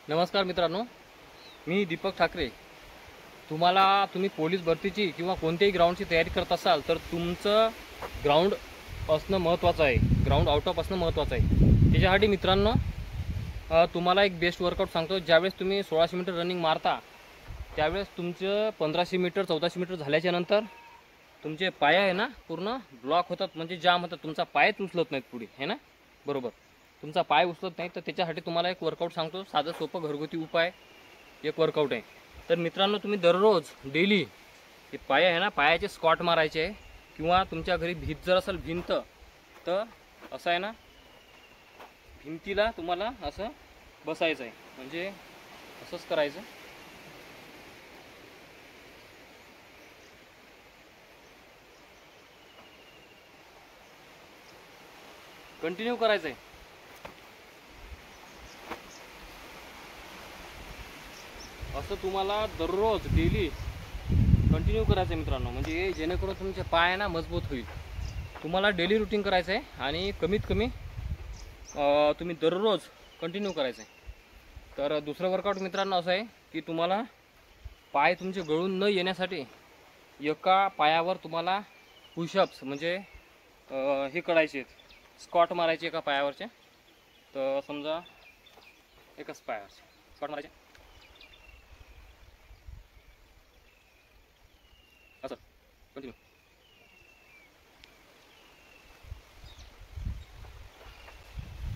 नमस्कार मित्रांनो, मी दीपक ठाकरे। तुम्ही पोलीस भरतीची किंवा कोणत्याही ग्राउंडची तयारी करत असाल तर तुमचं ग्राउंड असणं महत्त्वाचं आहे। ग्राउंड आउट ऑफ असणं महत्त्वाचं आहे। त्याच्यासाठी मित्रांनो तुम्हाला एक बेस्ट वर्कआउट सांगतो। ज्यावेळेस तुम्ही 1600 मीटर रनिंग मारता त्यावेळेस तुमचं 1500 मीटर 1400 मीटर झाल्याच्या नंतर तुमचे पाय आहे ना पूर्ण ब्लॉक होतात, म्हणजे जाम होतात। तुमचा पायच उचलत नाहीत पुढे, है ना, बरोबर। तुमचा पाय उचलत नाही तर त्याच्यासाठी तुम्हाला एक वर्कआउट सांगतो। साधं सोपं घरगुती उपाय एक वर्कआउट आहे। तर मित्रांनो तुम्ही दररोज डेली हे पाय आहे ना पायाचे स्क्वॉट मारायचे आहे, किंवा तुमच्या घरी भिंत जर असेल भिंत तर असं आहे ना भिंतीला तुम्हाला असं बसायचं आहे, म्हणजे असंच करायचं। कंटिन्यू करायचं आहे। असं तुम्हाला दररोज डेली कंटिन्यू करायचं आहे मित्रांनो, म्हणजे जेणेकरून तुमचे पाय ना मजबूत होईल। तुम्हाला डेली रुटीन करायचं आहे आणि कमीत कमी तुम्ही दररोज कंटिन्यू करायचं आहे। तर दुसरं वर्कआउट मित्रांनो असं आहे की तुम्हाला पाय तुमचे गळून न येण्यासाठी एका पायावर तुम्हाला पुशअप्स म्हणजे हे करायचे आहेत, स्क्वॉट मारायचे एका पायावरचे। तर समजा एकच पायावर स्क्वॉट मारायचे असं कंटिन्यू।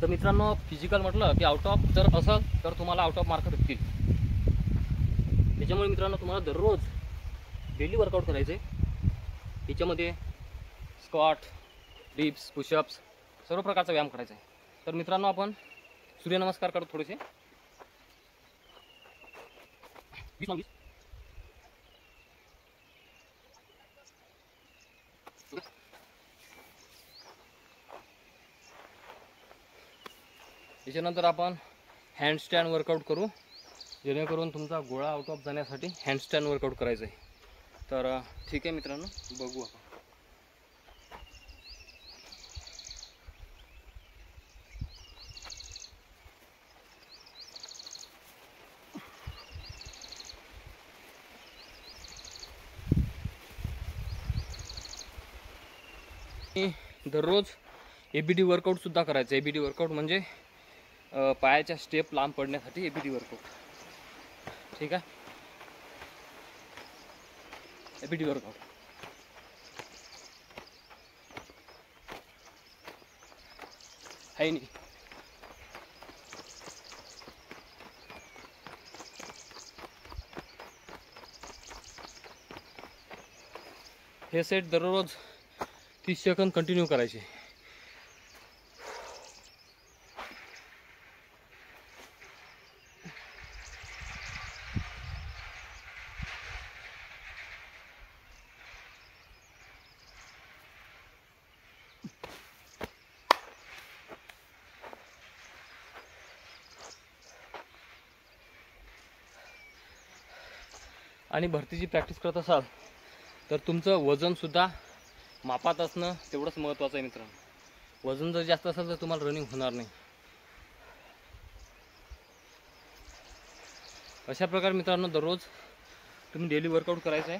तर मित्रांनो फिजिकल म्हटलं की आउट ऑफ जर असेल तर तुम्हाला आउट ऑफ मार्क भेटतील। त्याच्यामुळे मित्रांनो तुम्हाला दररोज डेली वर्कआउट करायचे। याच्यामध्ये स्क्वॉट, डिप्स, पुशअप्स सर्व प्रकारचा व्यायाम करायचा आहे। तर मित्रांनो आपण सूर्यनमस्कार करू थोडेसे। त्याच्यानंतर आपण हँडस्टँड वर्कआउट करू, जेणेकरून तुमचा गोळा आउट ऑफ जाण्यासाठी हँडस्टँड वर्कआउट करायचं आहे। तर ठीक आहे मित्रांनो, बघू आपण। दररोज एबीडी वर्कआउट सुद्धा करायचं। एबीडी वर्कआउट म्हणजे पायाच्या स्टेप लांब पडण्यासाठी एबीडी वर्कआउट, ठीक आहे। एबीडी वर्कआउट आहे नाही। हे सेट दररोज 30 सेकंद कंटिन्यू करायचे। आणि भरतीची प्रॅक्टिस करत असाल तर तुमचं वजन सुद्धा मापात असणं तेवढंच महत्त्वाचं आहे मित्रांनो। वजन जर जास्त असेल तर तुम्हाला रनिंग होणार नाही। अशा प्रकारे मित्रांनो दररोज तुम्ही डेली वर्कआउट करायचं आहे।